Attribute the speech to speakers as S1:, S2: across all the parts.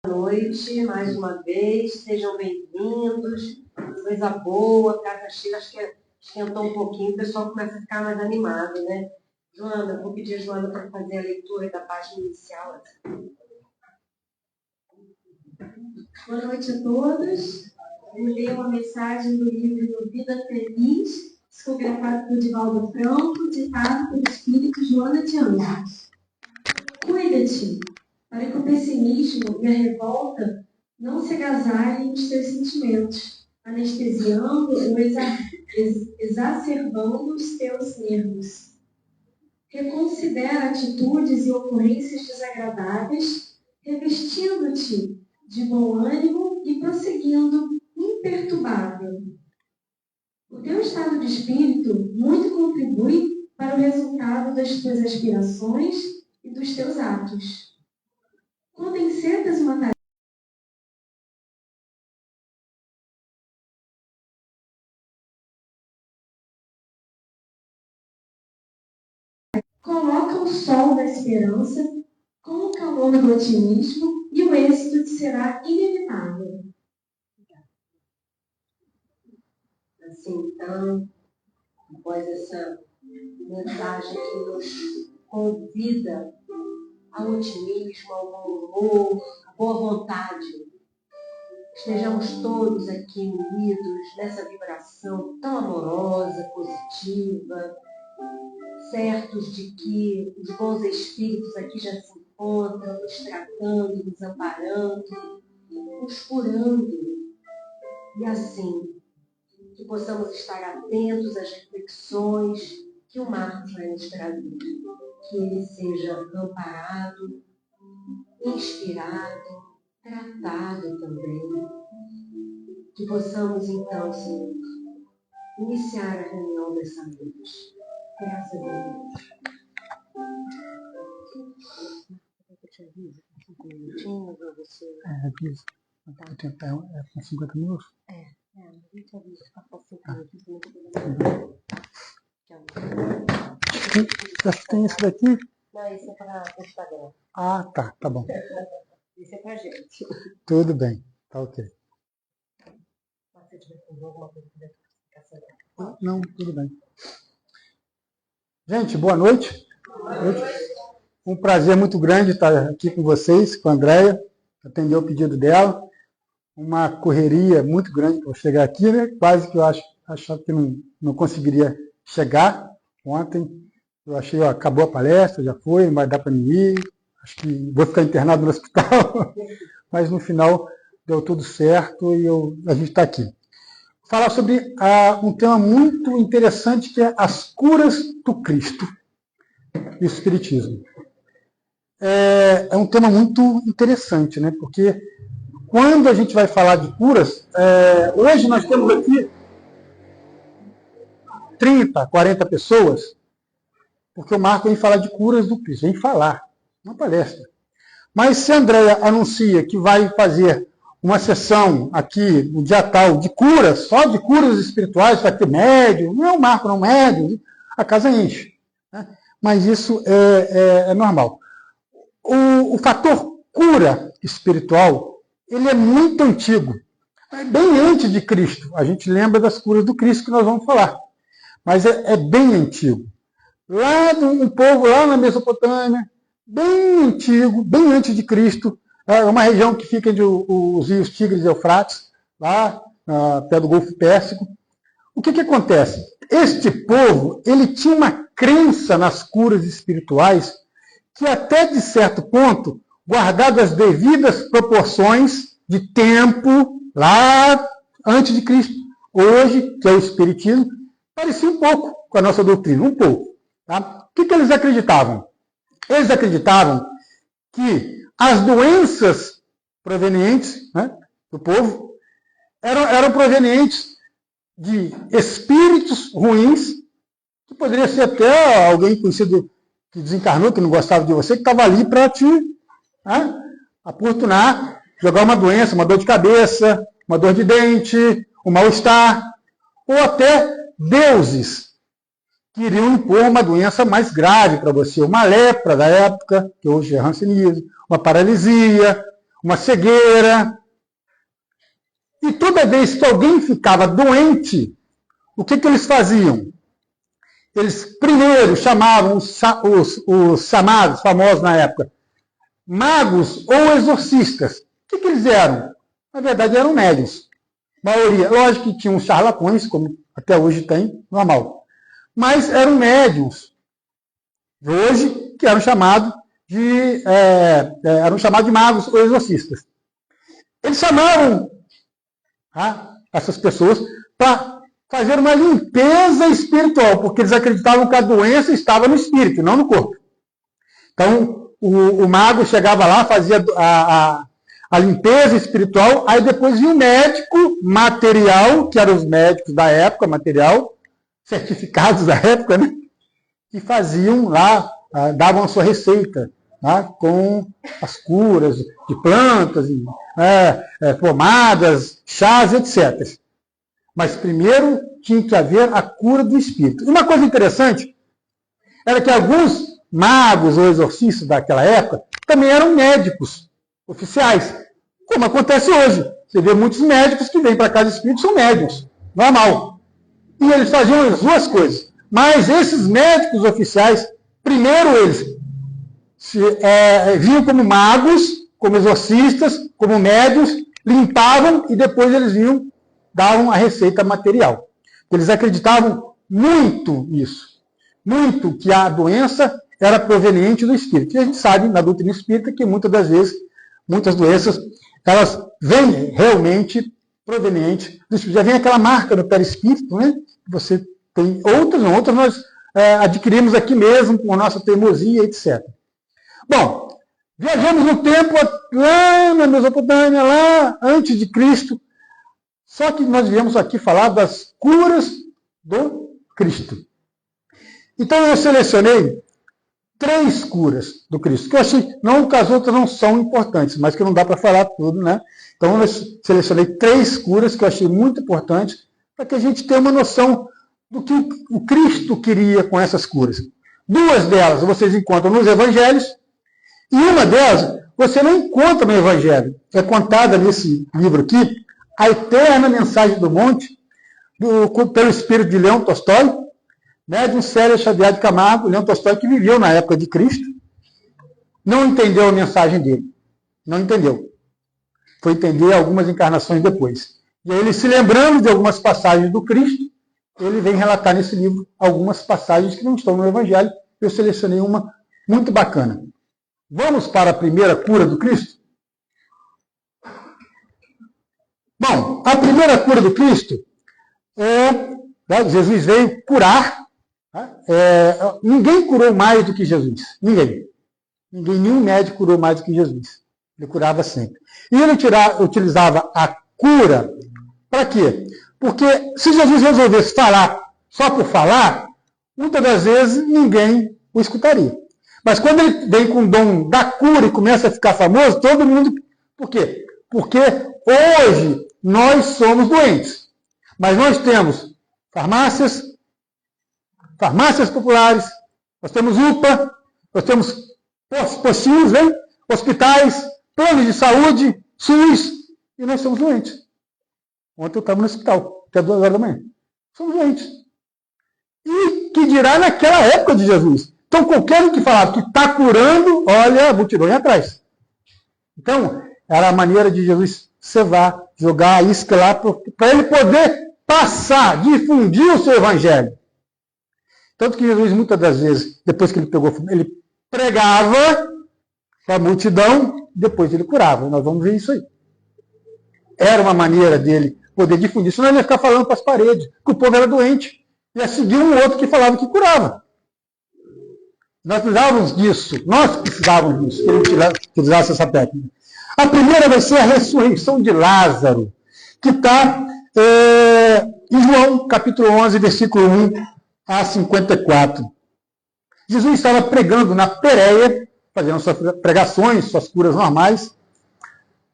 S1: Boa noite, mais uma vez, sejam bem-vindos, coisa boa, casa cheia, acho que esquentou um pouquinho, o pessoal começa a ficar mais animado, né? Joana, eu vou pedir a Joana para fazer a leitura da página inicial.
S2: Boa noite a todos. Eu leio uma mensagem do livro Vida Feliz, psicografado por Divaldo Franco, ditado pelo espírito Joana de Anjos. Cuida-te, para que o pessimismo e a revolta não se agasalhem os teus sentimentos, anestesiando ou exacerbando os teus nervos. Reconsidera atitudes e ocorrências desagradáveis, revestindo-te de bom ânimo e prosseguindo imperturbável. O teu estado de espírito muito contribui para o resultado das tuas aspirações e dos teus atos. Quando encetas uma tarefa, coloca o sol da esperança com o calor do otimismo e o êxito te será inevitável.
S1: Assim, então, após essa mensagem que nos convida ao otimismo, ao bom humor, à boa vontade, estejamos todos aqui unidos nessa vibração tão amorosa, positiva, certos de que os bons espíritos aqui já se encontram, nos tratando, nos amparando, nos curando. E assim, que possamos estar atentos às reflexões que o Marcos vai nos trazer. Que ele seja amparado, inspirado, tratado também. Que possamos então, Senhor, iniciar a reunião dessa noite. Graças a Deus. Eu te aviso, 5 minutinhos, ou você...
S3: Avisa. Vou tentar, com 50 minutos?
S1: A gente avisa, passar 5 minutos.
S3: Acho que tem esse daqui?
S1: Não, esse é para o Instagram.
S3: Ah, tá bom.
S1: Esse é para a gente.
S3: Tudo bem, tá ok.
S1: Se você tiver alguma coisa que ficar sabendo.
S3: Não, tudo bem. Gente, boa noite. Um prazer muito grande estar aqui com vocês, com a Andréia, atender o pedido dela. Uma correria muito grande para chegar aqui, né? Quase que eu achava que não conseguiria chegar. Ontem eu achei, acabou a palestra, já foi, não vai dar para mim ir. Acho que vou ficar internado no hospital. Mas no final deu tudo certo e a gente está aqui. Vou falar sobre um tema muito interessante, que é as curas do Cristo e o Espiritismo. É um tema muito interessante, né? Porque quando a gente vai falar de curas, hoje nós temos aqui 30, 40 pessoas, porque o Marco vem falar de curas do Cristo, vem falar, uma palestra. Mas se a Andréia anuncia que vai fazer uma sessão aqui no dia tal de curas, só de curas espirituais, vai ter médium, não é o Marco, não é médium, a casa enche. Né? Mas isso é normal. O fator cura espiritual, ele é muito antigo. Bem antes de Cristo. A gente lembra das curas do Cristo que nós vamos falar. Mas é bem antigo. Lá um povo lá na Mesopotâmia, bem antigo, bem antes de Cristo, é uma região que fica entre os rios Tigres e Eufrates, lá perto do Golfo Pérsico. O que acontece? Este povo, ele tinha uma crença nas curas espirituais que até de certo ponto, guardadas as devidas proporções de tempo, lá antes de Cristo, hoje, que é o Espiritismo, parecia um pouco com a nossa doutrina, um pouco. Tá? O que eles acreditavam? Eles acreditavam que as doenças provenientes, né, do povo eram provenientes de espíritos ruins, que poderia ser até alguém conhecido que desencarnou, que não gostava de você, que estava ali para te aportunar, jogar uma doença, uma dor de cabeça, uma dor de dente, um mal-estar, ou até deuses que iriam impor uma doença mais grave para você, uma lepra da época, que hoje é hanseníase, uma paralisia, uma cegueira. E toda vez que alguém ficava doente, o que eles faziam? Eles primeiro chamavam os chamados, famosos na época, magos ou exorcistas. O que eles eram? Na verdade, eram médiuns. A maioria, lógico que tinham charlatões, como até hoje tem, normal. Mas eram médiuns de hoje que eram chamados de magos ou exorcistas. Eles chamavam essas pessoas para fazer uma limpeza espiritual, porque eles acreditavam que a doença estava no espírito, não no corpo. Então, o mago chegava lá, fazia a limpeza espiritual, aí depois vinha o médico material, que eram os médicos da época, material, certificados da época, né? E faziam lá, davam a sua receita, com as curas de plantas, pomadas, chás, etc. Mas primeiro tinha que haver a cura do espírito. E uma coisa interessante era que alguns magos ou exorcistas daquela época também eram médicos oficiais, como acontece hoje. Você vê muitos médicos que vêm para casa de espírito, são médicos, normal. E eles faziam as duas coisas. Mas esses médicos oficiais, primeiro eles vinham como magos, como exorcistas, como médios, limpavam e depois eles vinham, davam a receita material. Eles acreditavam muito nisso. Muito que a doença era proveniente do espírito. E a gente sabe, na doutrina espírita, que muitas das vezes, muitas doenças, elas vêm realmente provenientes do espírito. Já vem aquela marca no perispírito, né? Você tem outras nós adquirimos aqui mesmo, com a nossa teimosia, etc. Bom, viajamos no tempo, lá na Mesopotâmia, lá antes de Cristo, só que nós viemos aqui falar das curas do Cristo. Então eu selecionei 3 curas do Cristo, que eu achei, não que as outras não são importantes, mas que não dá para falar tudo, né? Então eu selecionei 3 curas que eu achei muito importantes, para que a gente tenha uma noção do que o Cristo queria com essas curas. 2 delas vocês encontram nos evangelhos, e uma delas você não encontra no evangelho. É contada nesse livro aqui, A Eterna Mensagem do Monte, pelo espírito de Leão Tolstói, médium Célia Xavier de Camargo, Leão Tolstói, que viveu na época de Cristo, não entendeu a mensagem dele. Não entendeu. Foi entender algumas encarnações depois. E aí ele, se lembrando de algumas passagens do Cristo, ele vem relatar nesse livro algumas passagens que não estão no Evangelho. Eu selecionei uma muito bacana. Vamos para a primeira cura do Cristo? Bom, a primeira cura do Cristo Jesus veio curar. Ninguém curou mais do que Jesus. Ninguém. Nenhum médico curou mais do que Jesus. Ele curava sempre. E ele utilizava a cura para quê? Porque se Jesus resolvesse falar só por falar, muitas das vezes ninguém o escutaria. Mas quando ele vem com o dom da cura e começa a ficar famoso, todo mundo... Por quê? Porque hoje nós somos doentes. Mas nós temos farmácias populares, nós temos UPA, nós temos postinhos, né? Hospitais, planos de saúde, SUS, e nós somos doentes. Ontem eu estava no hospital, até 2 horas da manhã. Somos doentes. E que dirá naquela época de Jesus? Então, qualquer um que falava que está curando, olha, a multidão ia atrás. Então, era a maneira de Jesus cevar, jogar a isca lá, para ele poder passar, difundir o seu evangelho. Tanto que Jesus, muitas das vezes, depois que ele pegou, ele pregava para a multidão, depois ele curava. Nós vamos ver isso aí. Era uma maneira dele poder difundir. Senão ele ia ficar falando para as paredes, que o povo era doente. Ia seguir um outro que falava que curava. Nós precisávamos disso, que ele utilizasse essa técnica. A primeira vai ser a ressurreição de Lázaro, que está em João, capítulo 11, versículo 1 a 54. Jesus estava pregando na Pérea, fazendo suas pregações, suas curas normais,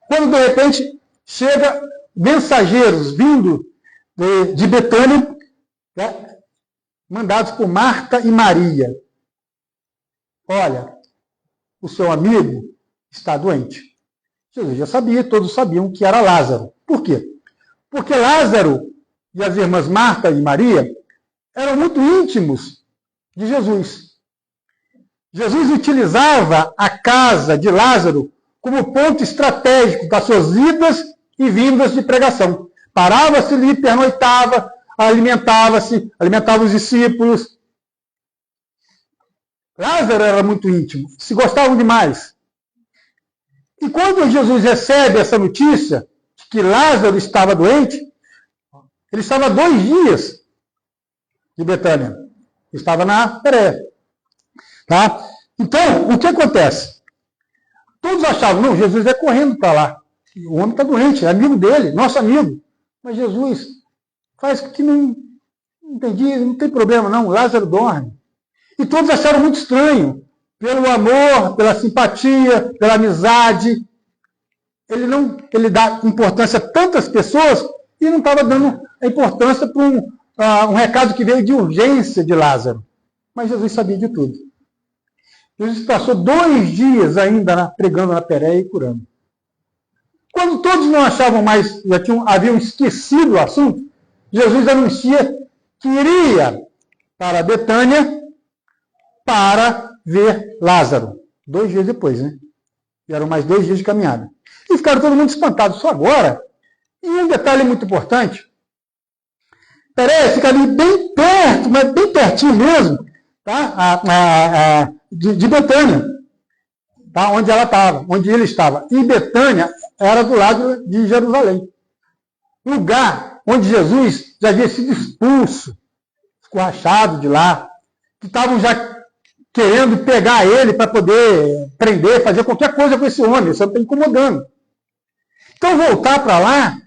S3: quando de repente chega mensageiros vindo de Betânia, né, mandados por Marta e Maria. Olha, o seu amigo está doente. Jesus já sabia, todos sabiam que era Lázaro. Por quê? Porque Lázaro e as irmãs Marta e Maria eram muito íntimos de Jesus. Jesus utilizava a casa de Lázaro como ponto estratégico das suas idas e vindas de pregação. Parava-se ali, pernoitava, alimentava os discípulos. Lázaro era muito íntimo, se gostavam demais. E quando Jesus recebe essa notícia de que Lázaro estava doente, ele estava 2 dias de Betânia. Estava na Pérea. Tá? Então, o que acontece? Todos achavam, não, Jesus é correndo para lá. O homem está doente, é amigo dele, nosso amigo. Mas Jesus faz que não entendi, não tem problema não, Lázaro dorme. E todos acharam muito estranho, pelo amor, pela simpatia, pela amizade. Ele dá importância a tantas pessoas e não estava dando a importância para um recado que veio de urgência de Lázaro. Mas Jesus sabia de tudo. Jesus passou 2 dias ainda pregando na Pérea e curando. Quando todos não achavam mais, haviam esquecido o assunto, Jesus anuncia que iria para Betânia para ver Lázaro. 2 dias depois, né? E eram mais 2 dias de caminhada. E ficaram todo mundo espantados. Só agora. E um detalhe muito importante. Pérea fica ali bem perto, mas bem pertinho mesmo, tá? De Betânia. Tá? Onde ela estava, onde ele estava. E Betânia era do lado de Jerusalém. Lugar onde Jesus já havia sido expulso, escorrachado de lá, que estavam já querendo pegar ele para poder prender, fazer qualquer coisa com esse homem, isso está incomodando. Então, voltar para lá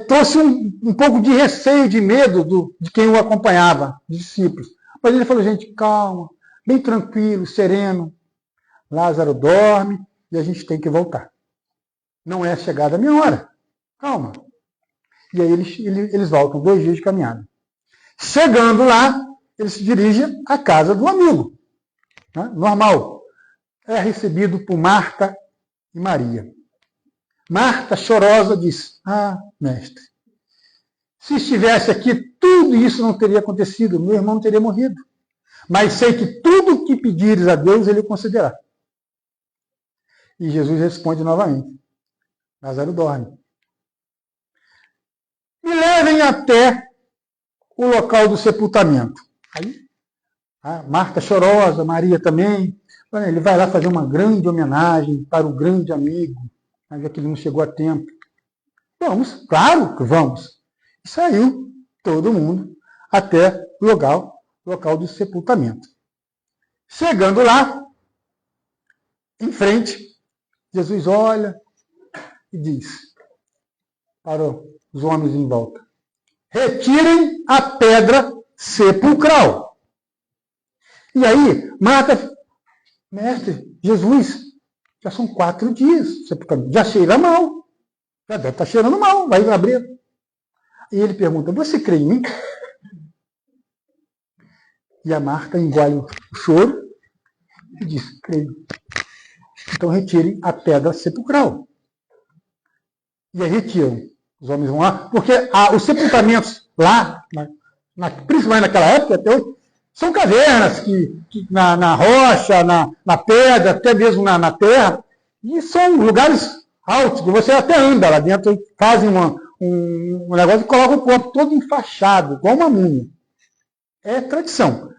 S3: trouxe um pouco de receio, de medo de quem o acompanhava, dos discípulos. Mas ele falou, gente, calma, bem tranquilo, sereno. Lázaro dorme e a gente tem que voltar. Não é chegada a minha hora. Calma. E aí eles voltam 2 dias de caminhada. Chegando lá, ele se dirige à casa do amigo. Né? Normal. É recebido por Marta e Maria. Marta, chorosa, diz, mestre, se estivesse aqui, tudo isso não teria acontecido, meu irmão não teria morrido. Mas sei que tudo o que pedires a Deus, ele concederá. E Jesus responde novamente, Lázaro dorme. Me levem até o local do sepultamento. Aí, Marta chorosa, Maria também. Ele vai lá fazer uma grande homenagem para o grande amigo, já que ele não chegou a tempo. Vamos, claro que vamos. E saiu todo mundo até o local do sepultamento. Chegando lá, em frente, Jesus olha e diz para os homens em volta, retirem a pedra sepulcral. E aí, Marta, mestre, Jesus, já são 4 dias, sepultamento, já cheira mal, já deve estar cheirando mal, vai abrir. E ele pergunta, você crê em mim? E a Marta engole o choro e diz, creio. Então retirem a pedra sepulcral. E aí retiram. Os homens vão lá, porque os sepultamentos lá, principalmente naquela época, até hoje, são cavernas que na rocha, na pedra, até mesmo na terra, e são lugares altos, que você até anda lá dentro, e fazem um negócio e colocam o corpo todo enfaixado, igual uma múmia. É tradição.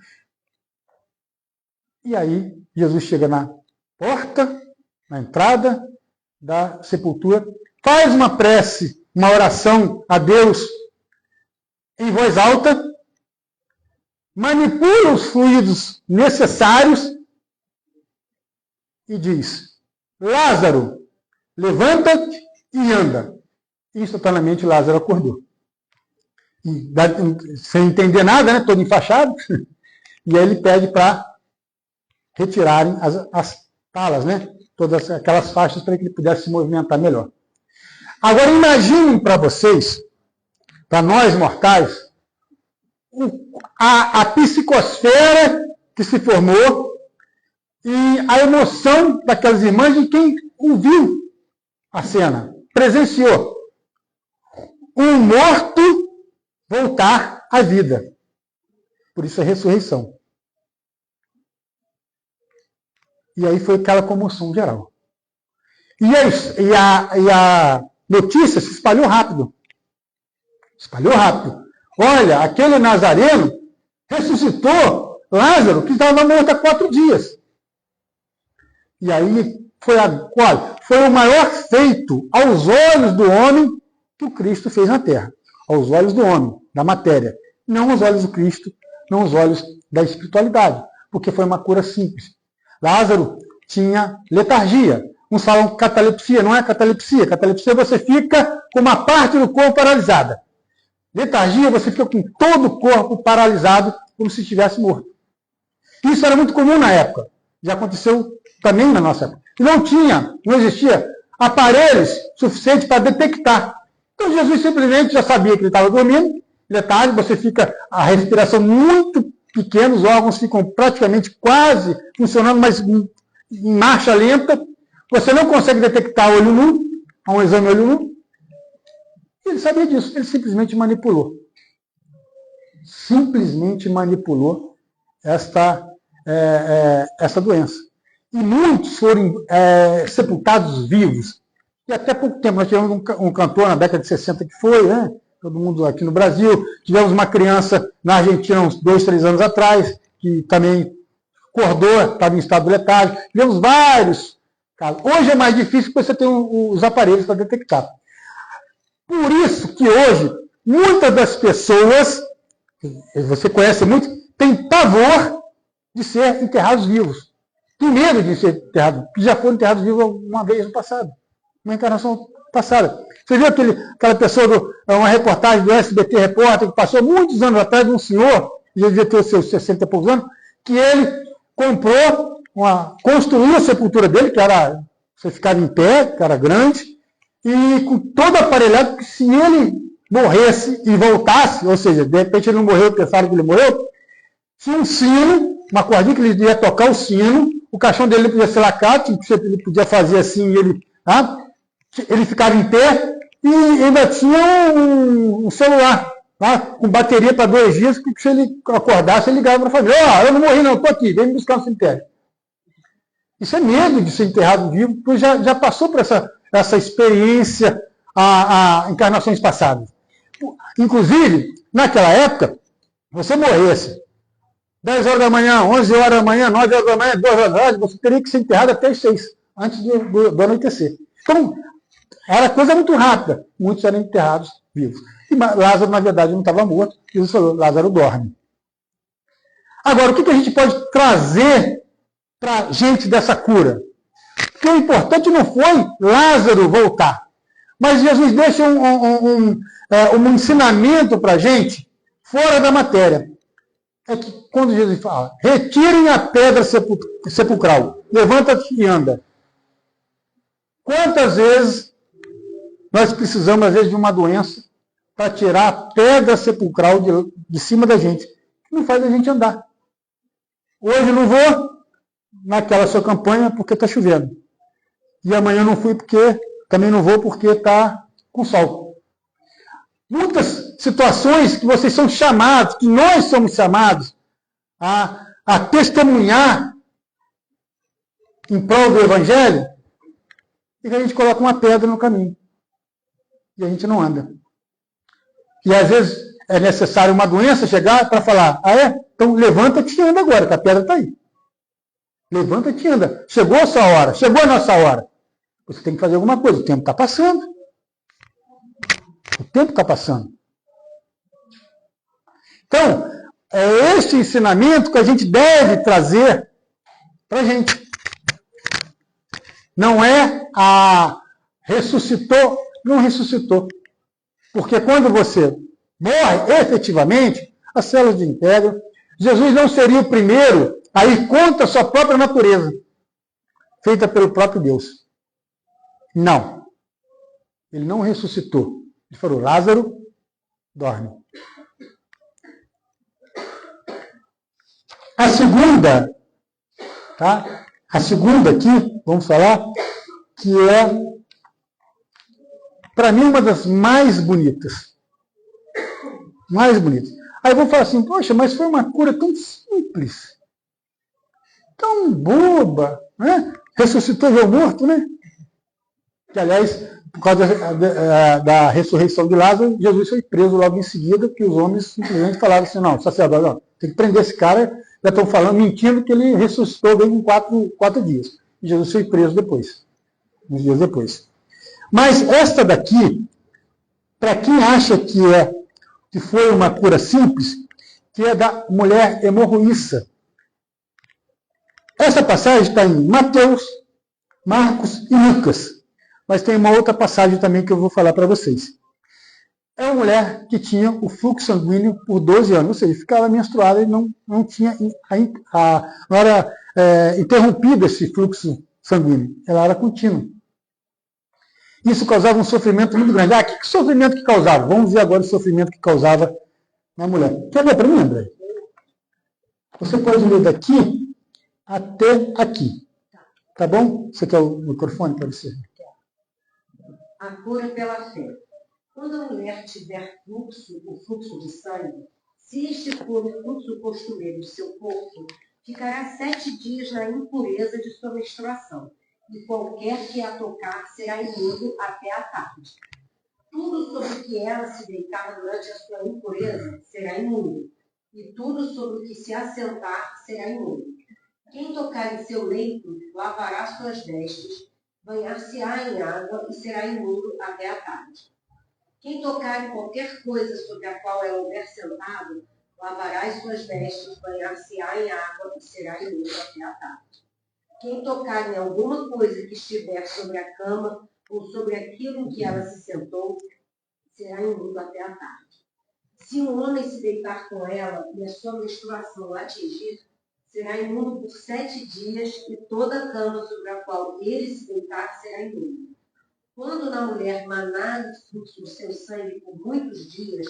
S3: E aí, Jesus chega na porta, na entrada da sepultura, faz uma prece, uma oração a Deus em voz alta, manipula os fluidos necessários e diz, Lázaro, levanta-te e anda. Instantaneamente Lázaro acordou. E, sem entender nada, né, todo enfaixado, e aí ele pede para retirarem as talas, né, todas aquelas faixas para que ele pudesse se movimentar melhor. Agora imaginem para vocês, para nós mortais, a psicosfera que se formou e a emoção daquelas irmãs de quem ouviu a cena, presenciou um morto voltar à vida. Por isso a ressurreição. E aí foi aquela comoção geral. E a notícia se espalhou rápido. Espalhou rápido. Olha, aquele Nazareno ressuscitou Lázaro, que estava morto há 4 dias. E aí foi o maior feito aos olhos do homem que o Cristo fez na terra. Aos olhos do homem, da matéria. Não aos olhos do Cristo, não aos olhos da espiritualidade. Porque foi uma cura simples. Lázaro tinha letargia. Uns falam catalepsia, não é catalepsia. Catalepsia você fica com uma parte do corpo paralisada. Letargia você fica com todo o corpo paralisado, como se estivesse morto. Isso era muito comum na época. Já aconteceu também na nossa época. E não existia aparelhos suficientes para detectar. Então Jesus simplesmente já sabia que ele estava dormindo. Letargia, você fica a respiração muito pequena, os órgãos ficam praticamente quase funcionando, mas em marcha lenta. Você não consegue detectar olho nu, a um exame olho nu. Ele sabia disso, ele simplesmente manipulou. Simplesmente manipulou essa doença. E muitos foram sepultados vivos. E até pouco tempo, nós tivemos um cantor na década de 60 que foi, né? Todo mundo aqui no Brasil. Tivemos uma criança na Argentina uns 2, 3 anos atrás, que também acordou, estava em estado letárgico. Tivemos vários casos. Hoje é mais difícil porque você tem os aparelhos para detectar. Por isso que hoje, muitas das pessoas, você conhece muito, têm pavor de ser enterrados vivos. Tem medo de ser enterrados, porque já foram enterrados vivos uma vez no passado. Uma encarnação passada. Você viu aquela pessoa, uma reportagem do SBT Repórter, que passou muitos anos atrás de um senhor, já devia ter os seus 60 e poucos anos, que ele construiu a sepultura dele, que era, você ficava em pé, que era grande, e com todo aparelhado, que se ele morresse e voltasse, ou seja, de repente ele não morreu, pensaram que ele morreu, tinha um sino, uma cordinha que ele ia tocar o sino, o caixão dele podia ser lacado, ele podia fazer assim, ele ficava em pé, e ainda tinha um celular, com bateria para 2 dias, que se ele acordasse, ele ligava para a família. Eu não morri não, estou aqui, vem me buscar no cemitério. Isso é medo de ser enterrado vivo, porque já passou por essa experiência a encarnações passadas. Inclusive, naquela época, você morresse 10 horas da manhã, 11 horas da manhã, 9 horas da manhã, 2 horas da tarde, você teria que ser enterrado até as 6, antes do anoitecer. Então, era coisa muito rápida. Muitos eram enterrados vivos. E Lázaro, na verdade, não estava morto. Jesus falou, Lázaro dorme. Agora, o que a gente pode trazer para a gente dessa cura? Porque o importante não foi Lázaro voltar. Mas Jesus deixa um ensinamento para a gente fora da matéria. É que quando Jesus fala, retirem a pedra sepulcral, levanta-te e anda. Quantas vezes nós precisamos, às vezes, de uma doença para tirar a pedra sepulcral de cima da gente, que não faz a gente andar. Hoje não vou naquela sua campanha porque está chovendo. E amanhã não fui também não vou porque está com sol. Muitas situações que vocês são chamados, que nós somos chamados a testemunhar em prol do Evangelho, e que a gente coloca uma pedra no caminho. E a gente não anda. E às vezes é necessário uma doença chegar para falar, então levanta-te e anda agora, que a pedra está aí. Levanta-te e anda. Chegou a sua hora, chegou a nossa hora. Você tem que fazer alguma coisa, o tempo está passando. O tempo está passando. Então, é este ensinamento que a gente deve trazer para a gente. Não é ressuscitou, não ressuscitou. Porque quando você morre efetivamente, as células desintegram. Jesus não seria o primeiro a ir contra a sua própria natureza, feita pelo próprio Deus. Não. Ele não ressuscitou. Ele falou, Lázaro, dorme. A segunda, tá? A segunda aqui, vamos falar, que é para mim, uma das mais bonitas. Mais bonitas. Aí eu vou falar assim, poxa, mas foi uma cura tão simples, tão boba, né? Ressuscitou já o morto, né? Que, aliás, por causa da ressurreição de Lázaro, Jesus foi preso logo em seguida, porque os homens simplesmente falaram assim, não, sacerdote, não, tem que prender esse cara, já estão falando, mentindo que ele ressuscitou bem em 4 dias. E Jesus foi preso depois, uns dias depois. Mas esta daqui, para quem acha que foi uma cura simples, que é da mulher hemorroíça. Essa passagem está em Mateus, Marcos e Lucas. Mas tem uma outra passagem também que eu vou falar para vocês. É uma mulher que tinha o fluxo sanguíneo por 12 anos, ou seja, ficava menstruada e não era interrompido esse fluxo sanguíneo. Ela era contínua. Isso causava um sofrimento muito grande. Que sofrimento que causava? Vamos ver agora o sofrimento que causava na mulher. Quer ver para mim, André? Você pode ler daqui até aqui. Tá bom? Você quer o microfone para você?
S1: A cura pela fé. Quando a mulher tiver o fluxo de sangue, se este for o fluxo costumeiro de seu corpo, ficará 7 dias na impureza de sua menstruação, e qualquer que a tocar será imundo até a tarde. Tudo sobre o que ela se deitar durante a sua impureza será imundo, e tudo sobre o que se assentar será imundo. Quem tocar em seu leito lavará suas vestes, banhar-se-á em água e será imundo até a tarde. Quem tocar em qualquer coisa sobre a qual ela houver sentado, lavará as suas vestes, banhar-se-á em água e será imundo até a tarde. Quem tocar em alguma coisa que estiver sobre a cama ou sobre aquilo em que ela se sentou, será imundo até a tarde. Se um homem se deitar com ela e a sua menstruação a atingir, será imundo por 7 dias, e toda a cama sobre a qual ele se deitar será imundo. Quando na mulher manar o fluxo do seu sangue por muitos dias,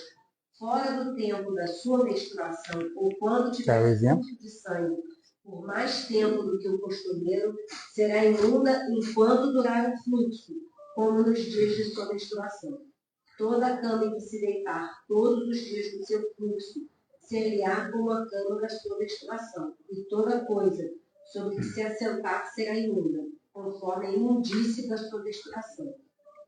S1: fora do tempo da sua menstruação, ou quando tiver fluxo de sangue por mais tempo do que o costumeiro, será imunda enquanto durar o fluxo, como nos dias de sua menstruação. Toda a cama em que se deitar todos os dias do seu fluxo, ser-lhe-á como a cama da sua menstruação, e toda coisa sobre que se assentar será imunda, conforme a imundície da sua menstruação.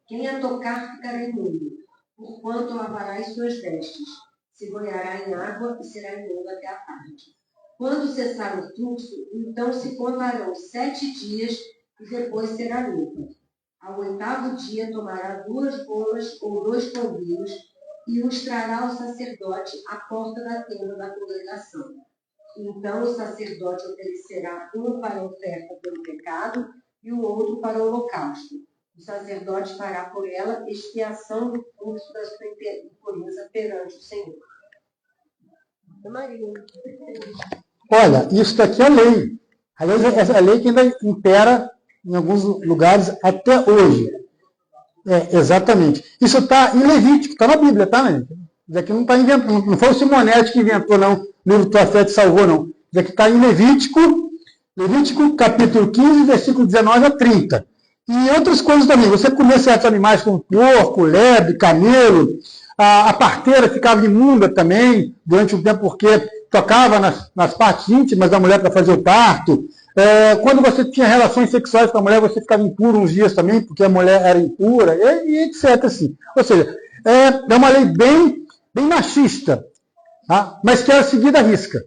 S1: Quem a tocar ficará imundo, porquanto lavará as suas vestes, se banhará em água e será imundo até a tarde. Quando cessar o fluxo, então se contarão 7 dias e depois será limpa. Ao 8º dia tomará 2 bolas ou 2 pombinhos e os trará ao sacerdote à porta da tenda da congregação. Então o sacerdote oferecerá um para a oferta pelo pecado e o outro para o holocausto. O sacerdote fará por ela expiação do fluxo da sua impureza perante o Senhor. Maria.
S3: Olha, isso daqui é lei. Aliás, essa é a lei que ainda impera em alguns lugares até hoje. Exatamente. Isso está em Levítico, está na Bíblia, tá, né? Isso aqui não está inventando, não foi o Simonetti que inventou, não. O livro Tua Fé Te Salvou, não. Isso aqui está em Levítico capítulo 15, versículo 19 a 30. E outras coisas também. Você comia certos animais como porco, lebre, camelo. A parteira ficava imunda também durante um tempo, porque tocava nas partes íntimas da mulher para fazer o parto. Quando você tinha relações sexuais com a mulher, você ficava impuro uns dias também, porque a mulher era impura, e etc. Assim. Ou seja, é uma lei bem machista, tá? Mas que era seguida à risca.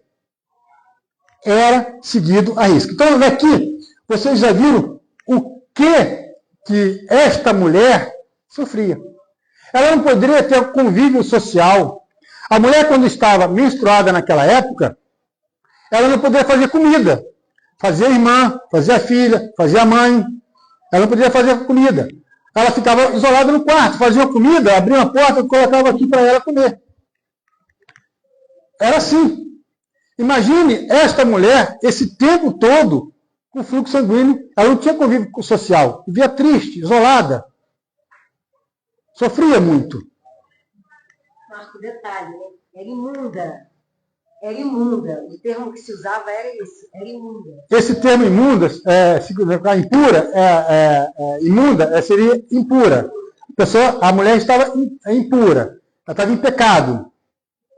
S3: Era seguido à risca. Então, aqui, vocês já viram o que esta mulher sofria. Ela não poderia ter convívio social. A mulher, quando estava menstruada naquela época, ela não poderia fazer comida. Fazia a irmã, fazia a filha, fazia a mãe. Ela não podia fazer comida. Ela ficava isolada no quarto, fazia comida, abria uma porta e colocava aqui para ela comer. Era assim. Imagine esta mulher, esse tempo todo, com fluxo sanguíneo. Ela não tinha convívio social. Vivia triste, isolada. Sofria muito.
S1: Marco, detalhe, né? Era imunda. Era imunda. O termo que se usava era esse, era imunda.
S3: Esse termo imunda, impura, imunda, seria impura. a mulher estava impura, ela estava em pecado.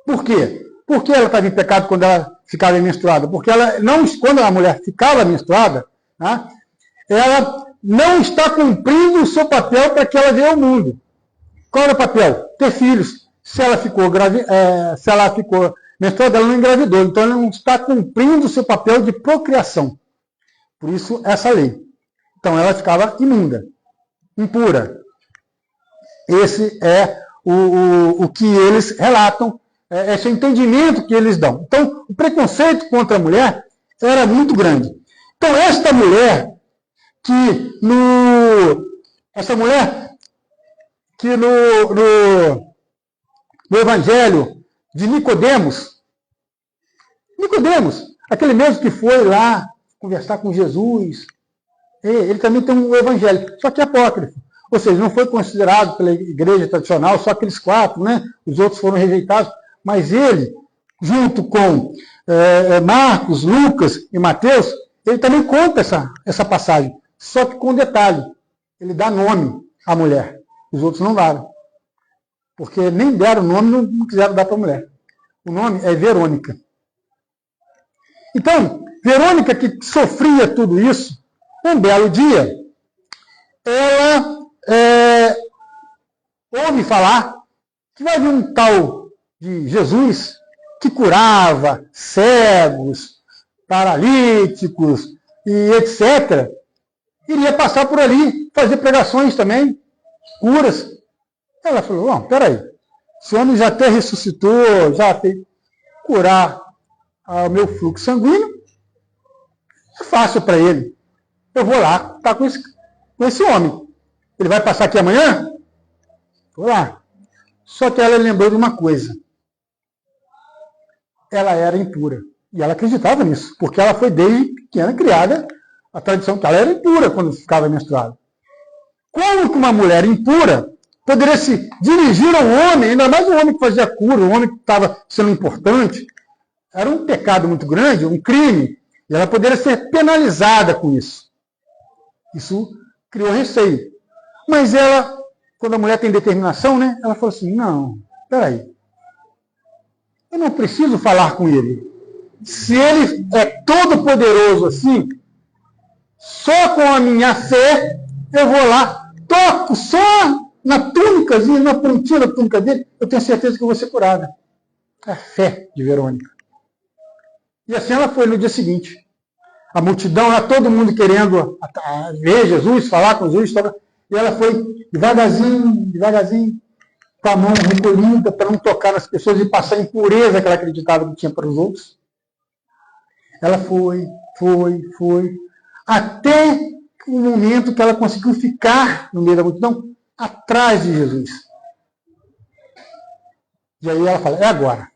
S3: Por quê? Por que ela estava em pecado quando ela ficava menstruada? Porque ela não, quando a mulher ficava menstruada, né, ela não está cumprindo o seu papel para que ela veja ao mundo. Qual era o papel? Ter filhos. Se ela ficou menstruada, ela não engravidou. Então ela não está cumprindo o seu papel de procriação. Por isso, essa lei. Então ela ficava imunda, impura. Esse é o que eles relatam, esse é o entendimento que eles dão. Então, o preconceito contra a mulher era muito grande. Então, esta mulher que no Evangelho de Nicodemos, aquele mesmo que foi lá conversar com Jesus, ele também tem um evangelho, só que é apócrifo. Ou seja, não foi considerado pela igreja tradicional, só aqueles 4, né? Os outros foram rejeitados. Mas ele, junto com Marcos, Lucas e Mateus, ele também conta essa passagem, só que com detalhe. Ele dá nome à mulher. Os outros não daram. Porque nem deram nome, não quiseram dar para a mulher. O nome é Verônica. Então, Verônica, que sofria tudo isso, um belo dia, ela ouve falar que vai vir um tal de Jesus que curava cegos, paralíticos e etc. Iria passar por ali, fazer pregações também, curas. Ela falou, não, peraí, esse homem já até ressuscitou, já fez curar o meu fluxo sanguíneo, é fácil para ele. Eu vou lá, tá com esse homem. Ele vai passar aqui amanhã? Vou lá. Só que ela lembrou de uma coisa. Ela era impura. E ela acreditava nisso, porque ela foi desde pequena criada a tradição que ela era impura quando ficava menstruada. Como que uma mulher impura poderia se dirigir ao homem, ainda mais um homem que fazia cura, um homem que estava sendo importante? Era um pecado muito grande, um crime, e ela poderia ser penalizada com isso. Isso criou receio. Mas ela, quando a mulher tem determinação, né, ela falou assim, não, peraí, eu não preciso falar com ele. Se ele é todo poderoso assim, só com a minha fé, eu vou lá, toco só na túnicazinha, na pontinha da túnica dele, eu tenho certeza que eu vou ser curada. É a fé de Verônica. E assim ela foi no dia seguinte. A multidão, lá, todo mundo querendo ver Jesus, falar com Jesus, e ela foi devagarzinho, com a mão recolhida para não tocar nas pessoas e passar a impureza que ela acreditava que tinha para os outros. Ela foi, até o momento que ela conseguiu ficar no meio da multidão, atrás de Jesus. E aí ela fala, é agora.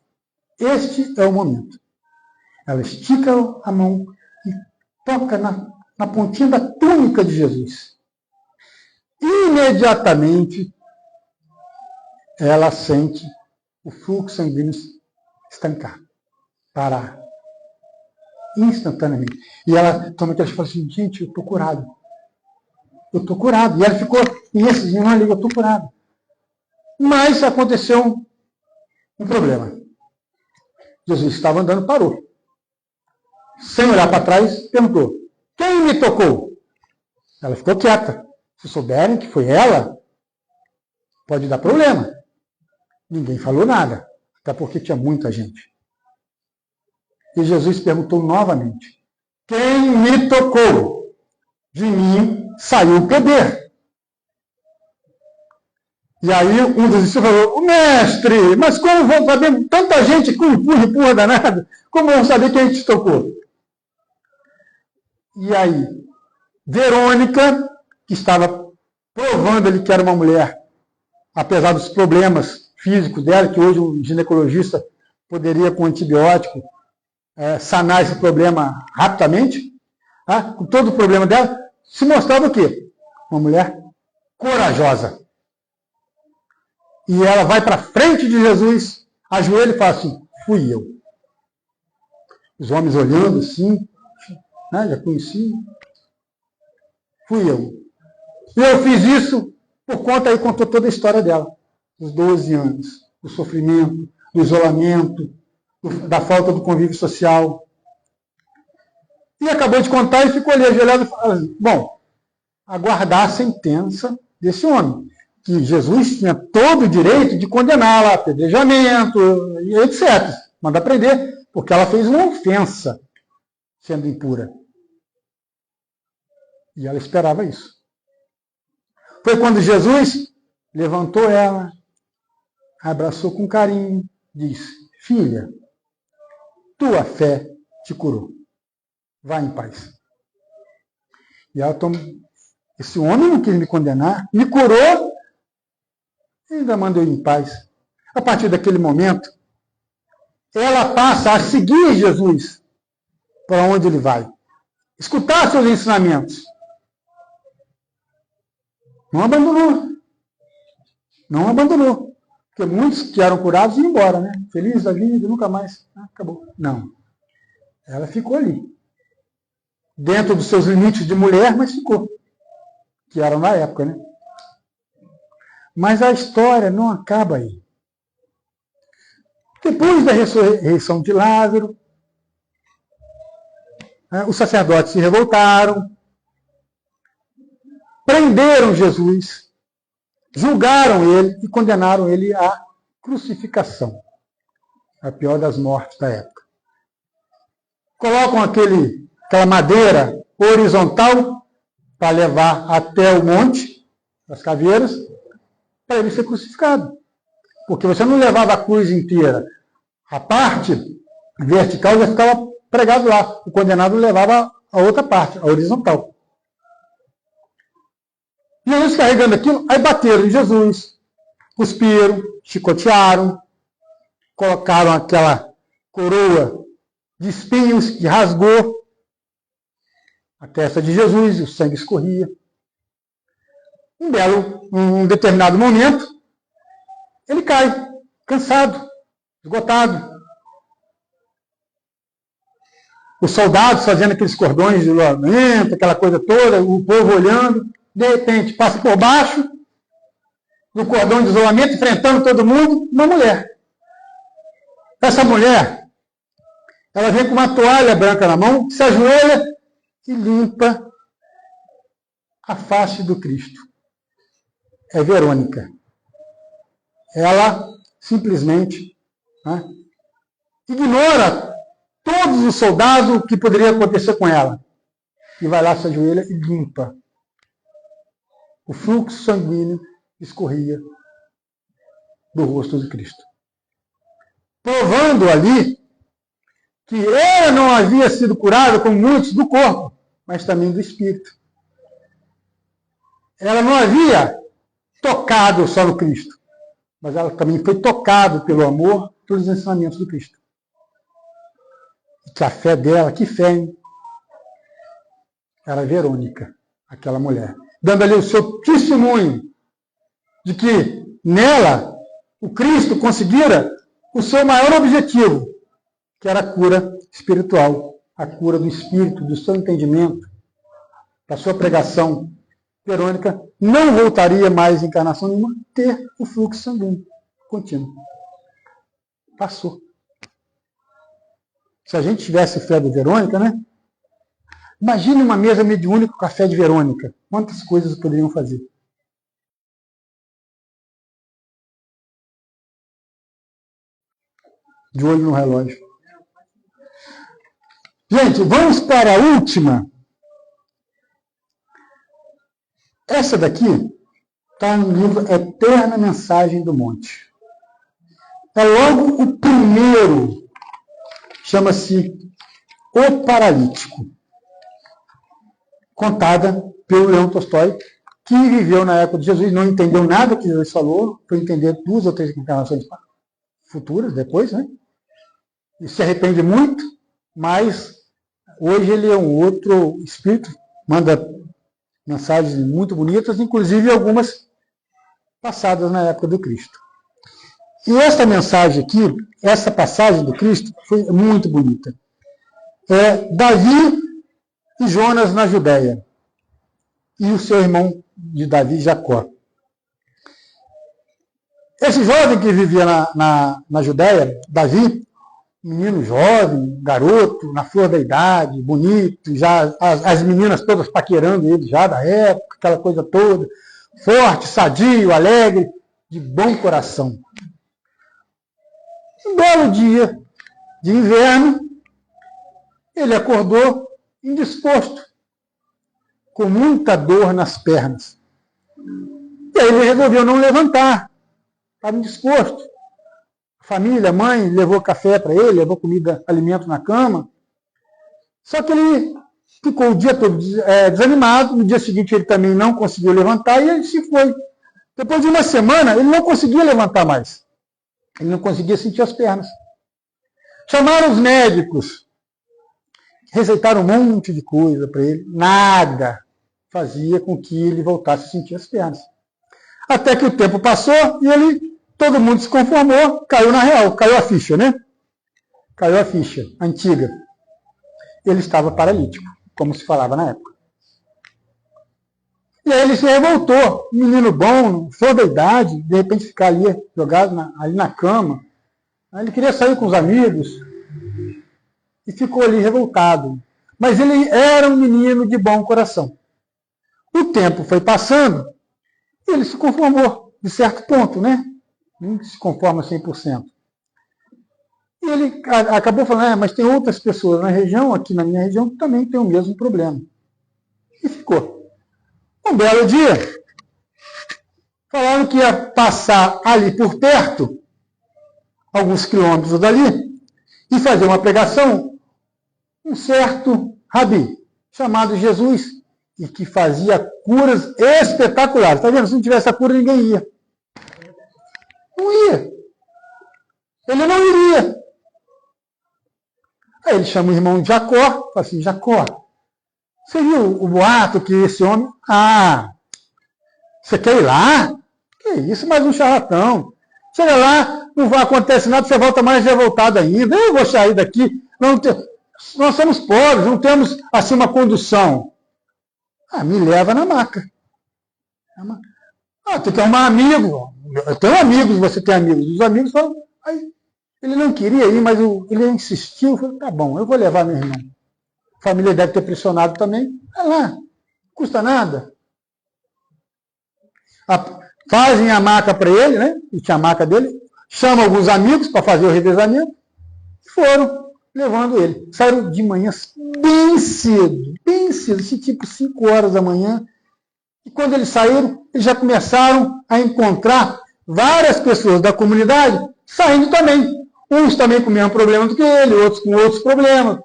S3: Este é o momento. Ela estica a mão e toca na pontinha da túnica de Jesus. Imediatamente, ela sente o fluxo sanguíneo estancar, parar, instantaneamente. E ela toma aquela e fala assim, gente, eu estou curado. Eu estou curado. E ela ficou nesse dia, eu estou curado. Mas aconteceu um problema. Jesus estava andando, parou. Sem olhar para trás, perguntou, quem me tocou? Ela ficou quieta. Se souberem que foi ela, pode dar problema. Ninguém falou nada, até porque tinha muita gente. E Jesus perguntou novamente, quem me tocou? De mim saiu o poder. E aí um dos discípulos falou, mestre, mas como vou saber tanta gente com empurra danado? Como eu vou saber quem te tocou? E aí, Verônica, que estava provando-lhe que era uma mulher, apesar dos problemas físicos dela, que hoje um ginecologista poderia, com antibiótico, sanar esse problema rapidamente, com todo o problema dela, se mostrava o quê? Uma mulher corajosa. E ela vai para frente de Jesus, ajoelha e fala assim, fui eu. Os homens olhando assim, já conheci, fui eu. E eu fiz isso Por conta aí contou toda a história dela, dos 12 anos, do sofrimento, do isolamento, da falta do convívio social. E acabou de contar e ficou ali ajoelhado e falando, bom, aguardar a sentença desse homem, que Jesus tinha todo o direito de condená-la, apedrejamento, etc. Manda prender, porque ela fez uma ofensa sendo impura. E ela esperava isso. Foi quando Jesus levantou ela, abraçou com carinho, disse, filha, tua fé te curou. Vá em paz. E ela tomou. Esse homem não quis me condenar, me curou e ainda mandou ir em paz. A partir daquele momento, ela passa a seguir Jesus para onde ele vai. Escutar seus ensinamentos. Não abandonou. Não abandonou. Porque muitos que eram curados iam embora, né? Feliz da vida, nunca mais. Acabou. Não. Ela ficou ali. Dentro dos seus limites de mulher, mas ficou. Que eram na época, né? Mas a história não acaba aí. Depois da ressurreição de Lázaro, os sacerdotes se revoltaram, prenderam Jesus, julgaram ele e condenaram ele à crucificação, a pior das mortes da época. Colocam aquela madeira horizontal para levar até o monte das caveiras, para ele ser crucificado. Porque você não levava a cruz inteira. A parte vertical já ficava pregado lá. O condenado levava a outra parte, a horizontal. E eles carregando aquilo, aí bateram em Jesus, cuspiram, chicotearam, colocaram aquela coroa de espinhos que rasgou a testa de Jesus e o sangue escorria. Um determinado momento, ele cai, cansado, esgotado. Os soldados fazendo aqueles cordões de isolamento, aquela coisa toda, o povo olhando, de repente passa por baixo do cordão de isolamento, enfrentando todo mundo, uma mulher. Essa mulher, ela vem com uma toalha branca na mão, se ajoelha e limpa a face do Cristo. É Verônica. Ela simplesmente ignora todos os soldados, o que poderia acontecer com ela. E vai lá, se ajoelha e limpa. O fluxo sanguíneo escorria do rosto de Cristo. Provando ali que ela não havia sido curada, como muitos, do corpo, mas também do espírito. Ela não havia tocado só no Cristo, mas ela também foi tocada pelo amor, pelos ensinamentos do Cristo. E que a fé dela, que fé, hein? Era Verônica, aquela mulher, dando ali o seu testemunho de que nela o Cristo conseguira o seu maior objetivo, que era a cura espiritual, a cura do espírito, do seu entendimento, da sua pregação. Verônica não voltaria mais em encarnação nenhuma ter o fluxo sanguíneo contínuo. Passou. Se a gente tivesse fé de Verônica, né? Imagine uma mesa mediúnica com a fé de Verônica. Quantas coisas poderiam fazer? De olho no relógio. Gente, vamos para a última. Essa daqui está no livro Eterna Mensagem do Monte. É logo o primeiro. Chama-se O Paralítico. Contada pelo Leão Tolstói, que viveu na época de Jesus, não entendeu nada que Jesus falou, foi entender 2 ou 3 encarnações futuras, depois, né? E se arrepende muito, mas hoje ele é um outro espírito, manda mensagens muito bonitas, inclusive algumas passadas na época do Cristo. E esta mensagem aqui, essa passagem do Cristo, foi muito bonita. É Davi e Jonas na Judéia. E o seu irmão de Davi, Jacó. Esse jovem que vivia na Judéia, Davi, menino jovem, garoto, na flor da idade, bonito, já as meninas todas paquerando ele já da época, aquela coisa toda, forte, sadio, alegre, de bom coração. Um belo dia de inverno, ele acordou indisposto, com muita dor nas pernas. E aí ele resolveu não levantar, estava indisposto. A família, a mãe, levou café para ele, levou comida, alimento na cama. Só que ele ficou o dia todo desanimado, no dia seguinte ele também não conseguiu levantar e ele se foi. Depois de uma semana, ele não conseguia levantar mais. Ele não conseguia sentir as pernas. Chamaram os médicos, receitaram um monte de coisa para ele, nada fazia com que ele voltasse a sentir as pernas. Até que o tempo passou e todo mundo se conformou, caiu na real, caiu a ficha, né? Caiu a ficha antiga. Ele estava paralítico, como se falava na época. E aí ele se revoltou, um menino bom, flor da idade, de repente ficar ali jogado ali na cama. Aí ele queria sair com os amigos e ficou ali revoltado. Mas ele era um menino de bom coração. O tempo foi passando e ele se conformou, de certo ponto, né? Não se conforma 100%. E ele acabou falando, mas tem outras pessoas na região, aqui na minha região, que também tem o mesmo problema. E ficou. Um belo dia, falaram que ia passar ali por perto, alguns quilômetros dali, e fazer uma pregação, um certo rabi, chamado Jesus, e que fazia curas espetaculares. Está vendo? Se não tivesse a cura, ninguém ia. Não ia. Ele não iria. Aí ele chama o irmão de Jacó, fala assim, Jacó, você viu o boato que esse homem... Você quer ir lá? Que isso, mais um charlatão. Chega lá, não vai acontecer nada, você volta mais revoltado ainda. Eu vou sair daqui. Nós somos pobres, não temos assim uma condução. Me leva na maca. Tu quer arrumar amigo. Eu tenho amigos, você tem amigos. Os amigos falam... Ele não queria ir, mas ele insistiu. Eu falei, tá bom, eu vou levar meu irmão. A família deve ter pressionado também. Vai lá, não custa nada. Fazem a maca para ele, né? E tinha a maca dele. Chamam alguns amigos para fazer o revezamento. E foram levando ele. Saíram de manhã bem cedo, assim, tipo 5 horas da manhã. E quando eles saíram, eles já começaram a encontrar várias pessoas da comunidade saindo também. Uns também com o mesmo problema do que ele, outros com outros problemas.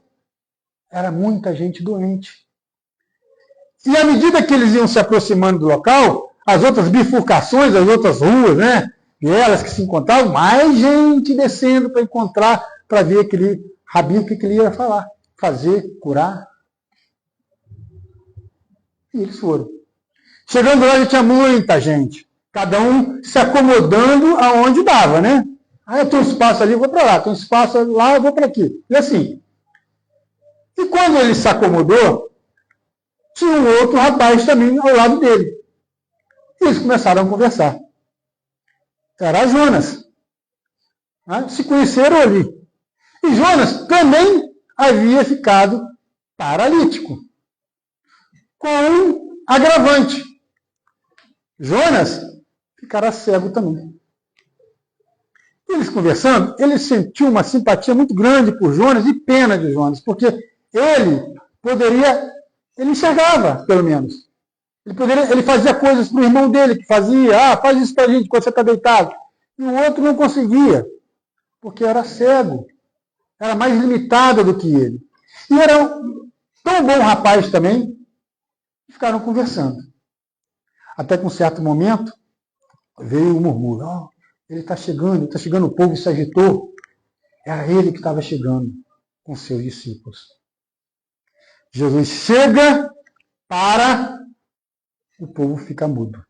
S3: Era muita gente doente. E à medida que eles iam se aproximando do local, as outras bifurcações, as outras ruas, né? E elas que se encontravam, mais gente descendo para encontrar, para ver aquele rabino, o que ele ia falar, fazer, curar. E eles foram. Chegando lá já tinha muita gente. Cada um se acomodando aonde dava, né? Eu tenho um espaço ali, eu vou para lá. Tem um espaço lá, eu vou para aqui. E assim. E quando ele se acomodou, tinha um outro rapaz também ao lado dele. E eles começaram a conversar. Era Jonas. Se conheceram ali. E Jonas também havia ficado paralítico. Com um agravante. Jonas ficará cego também. E eles conversando, ele sentiu uma simpatia muito grande por Jonas e pena de Jonas, porque ele enxergava, pelo menos. Ele fazia coisas para o irmão dele, que fazia, faz isso para a gente quando você está deitado. E o outro não conseguia, porque era cego. Era mais limitado do que ele. E era tão bom rapaz também, que ficaram conversando. Até que um certo momento, veio o murmúrio. Ele está chegando, o povo se agitou. Era ele que estava chegando com seus discípulos. Jesus chega para... O povo fica mudo.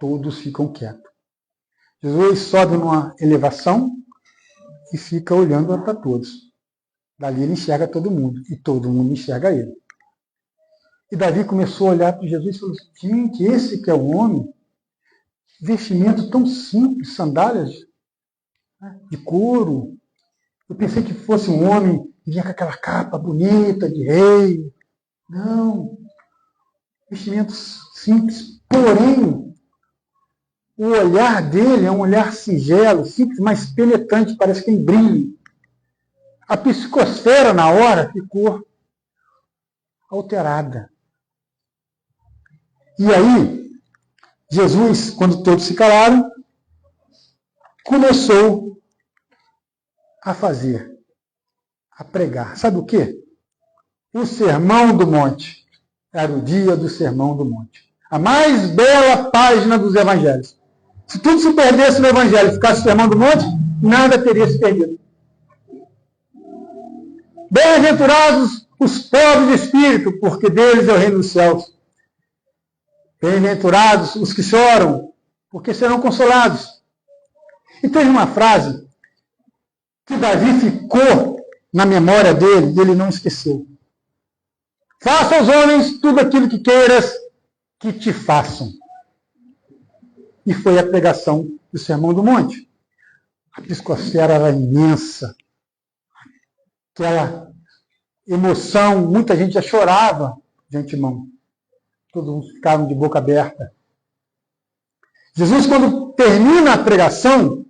S3: Todos ficam quietos. Jesus sobe numa elevação e fica olhando para todos. Dali ele enxerga todo mundo. E todo mundo enxerga ele. E Davi começou a olhar para Jesus e falou assim, gente, esse que é o homem vestimento tão simples, sandálias de couro. Eu pensei que fosse um homem que vinha com aquela capa bonita de rei. Não. Vestimentos simples. Porém, o olhar dele é um olhar singelo, simples, mas penetrante, parece que tem brilho. A psicosfera, na hora, ficou alterada. E aí, Jesus, quando todos se calaram, começou a fazer, a pregar. Sabe o quê? O Sermão do Monte. Era o dia do Sermão do Monte. A mais bela página dos evangelhos. Se tudo se perdesse no evangelho e ficasse o Sermão do Monte, nada teria se perdido. Bem-aventurados os pobres de espírito, porque deles é o reino dos céus. Bem-aventurados os que choram, porque serão consolados. E tem uma frase que Davi ficou na memória dele e ele não esqueceu. Faça aos homens tudo aquilo que queiras que te façam. E foi a pregação do Sermão do Monte. A psicosfera era imensa. Aquela emoção, muita gente já chorava de antemão. Todos ficaram de boca aberta. Jesus, quando termina a pregação,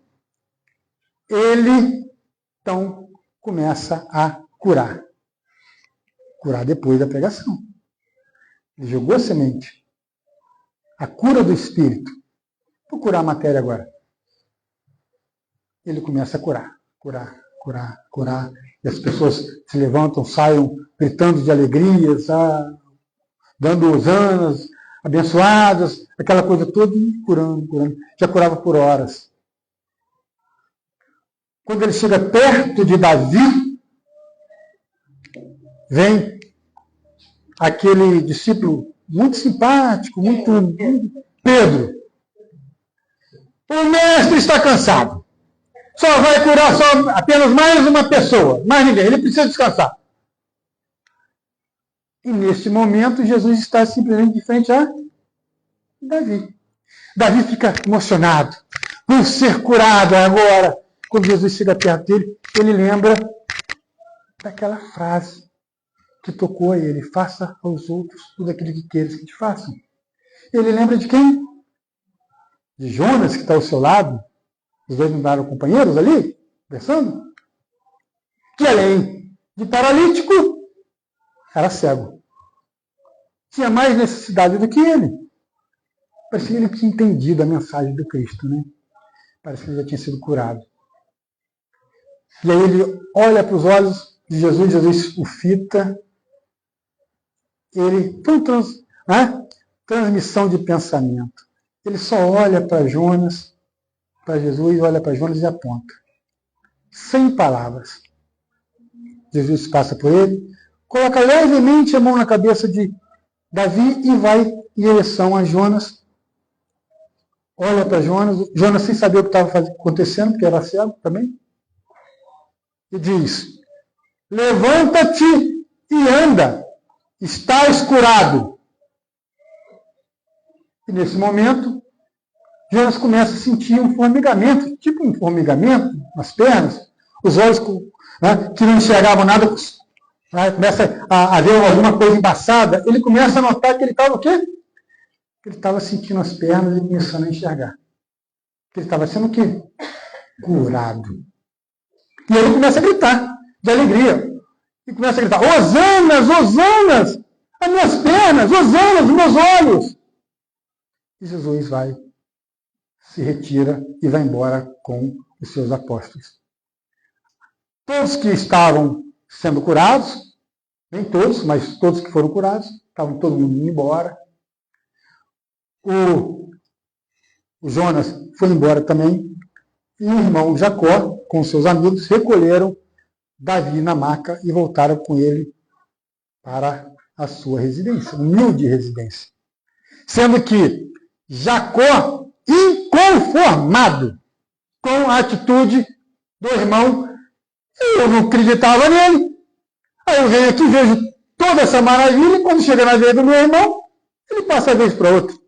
S3: ele, então, começa a curar. Curar depois da pregação. Ele jogou a semente. A cura do espírito. Vou curar a matéria agora. Ele começa a curar. Curar. E as pessoas se levantam, saiam gritando de alegrias, dando hosanas, abençoadas, aquela coisa toda, e curando. Já curava por horas. Quando ele chega perto de Davi, vem aquele discípulo muito simpático, muito Pedro. O mestre está cansado. Só vai curar apenas mais uma pessoa, mais ninguém. Ele precisa descansar. E neste momento, Jesus está simplesmente de frente a Davi. Davi fica emocionado por ser curado agora. Quando Jesus chega perto dele, ele lembra daquela frase que tocou a ele: faça aos outros tudo aquilo que queres que te façam. Ele lembra de quem? De Jonas, que está ao seu lado. Os dois não eram companheiros ali, conversando? Que além de paralítico, era cego. Tinha mais necessidade do que ele. Parecia que ele tinha entendido a mensagem do Cristo, né? Parece que ele já tinha sido curado. E aí ele olha para os olhos de Jesus, Jesus o fita. Ele foi transmissão de pensamento. Ele só olha para Jonas, para Jesus, olha para Jonas e aponta. Sem palavras. Jesus passa por ele, coloca levemente a mão na cabeça de Davi e vai em direção a Jonas. Olha para Jonas, Jonas sem saber o que estava acontecendo, porque era cego também. E diz: levanta-te e anda, estás curado. E nesse momento, Jonas começa a sentir um formigamento, tipo um formigamento nas pernas, os olhos que não enxergavam nada, começa a ver alguma coisa embaçada, ele começa a notar que ele estava o quê? Ele estava sentindo as pernas e começando a enxergar. Ele estava sendo o quê? Curado. E ele começa a gritar de alegria. E começa a gritar: Hosanas, Hosanas, as minhas pernas, Hosanas, os meus olhos. E Jesus se retira e vai embora com os seus apóstolos. Todos que estavam sendo curados, nem todos, mas todos que foram curados, estavam todo mundo indo embora. O Jonas foi embora também, e o irmão Jacó, com seus amigos, recolheram Davi na maca e voltaram com ele para a sua residência, humilde residência. Sendo que Jacó, inconformado com a atitude do irmão, eu não acreditava nele. Aí eu venho aqui, vejo toda essa maravilha, e quando chega na vez do meu irmão, ele passa a vez para outro.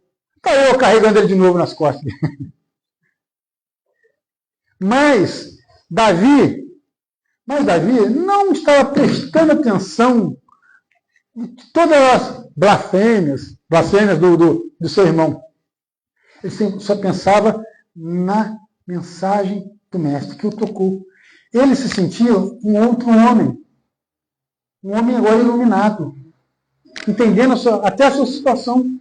S3: Está eu carregando ele de novo nas costas. Mas Davi não estava prestando atenção em todas as blasfêmias do seu irmão. Ele só pensava na mensagem do mestre que o tocou. Ele se sentia um outro homem. Um homem agora iluminado. Entendendo até a sua situação.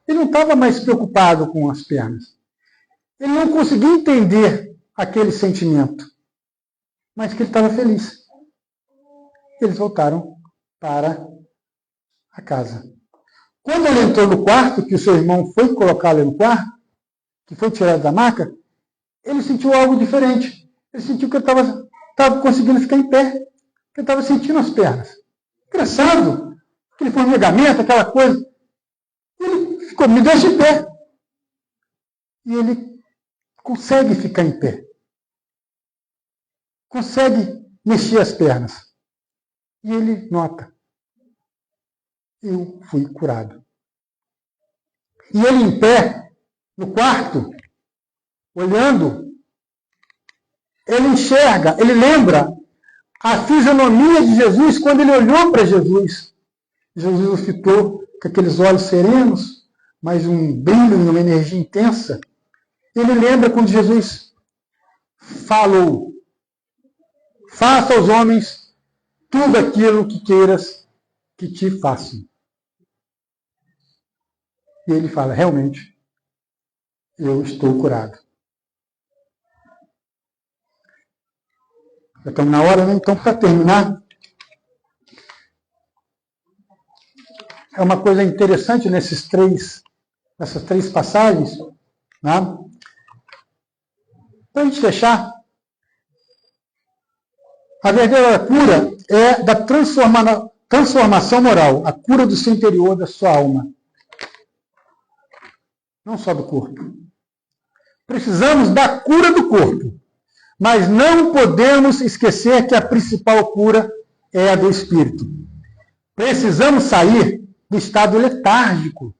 S3: Ele não estava mais preocupado com as pernas. Ele não conseguia entender aquele sentimento. Mas que ele estava feliz. Eles voltaram para a casa. Quando ele entrou no quarto, que o seu irmão foi colocá-lo no quarto, que foi tirado da maca, ele sentiu algo diferente. Ele sentiu que ele estava conseguindo ficar em pé. Que ele estava sentindo as pernas. Engraçado. Aquele formigamento, aquela coisa. Ele ficou, me deixa em pé. E ele consegue ficar em pé. Consegue mexer as pernas. E ele nota. Eu fui curado. E ele em pé, no quarto, olhando, ele enxerga, ele lembra a fisionomia de Jesus quando ele olhou para Jesus. Jesus o fitou com aqueles olhos serenos, mas um brilho e uma energia intensa. Ele lembra quando Jesus falou: faça aos homens tudo aquilo que queiras que te façam. E ele fala: realmente, eu estou curado. Já estamos na hora, né? Então, para terminar, é uma coisa interessante nessas três passagens, né? Para a gente fechar, a verdadeira cura é da transformação moral, a cura do seu interior, da sua alma. Não só do corpo. Precisamos da cura do corpo, mas não podemos esquecer que a principal cura é a do espírito. Precisamos sair do estado letárgico,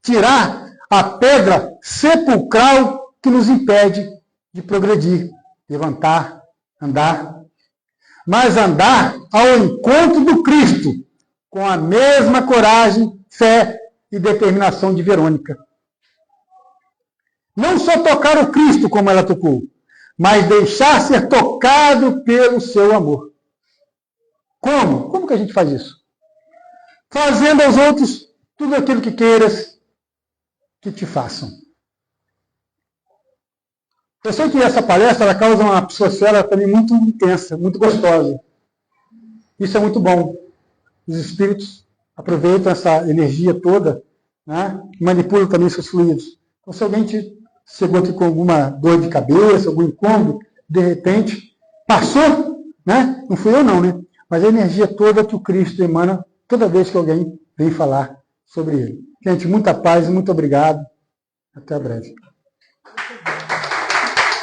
S3: tirar a pedra sepulcral que nos impede de progredir, levantar, andar, mas andar ao encontro do Cristo, com a mesma coragem, fé e determinação de Verônica. Não só tocar o Cristo como ela tocou, mas deixar ser tocado pelo seu amor. Como? Como que a gente faz isso? Fazendo aos outros tudo aquilo que queiras que te façam. Eu sei que essa palestra ela causa uma psicosfera também muito intensa, muito gostosa. Isso é muito bom. Os espíritos aproveitam essa energia toda, né, e manipulam também seus fluidos. Então, se alguém chegou aqui com alguma dor de cabeça, algum incômodo, de repente, passou, né? Não fui eu não, né? Mas a energia toda que o Cristo emana toda vez que alguém vem falar sobre ele. Gente, muita paz e muito obrigado. Até breve.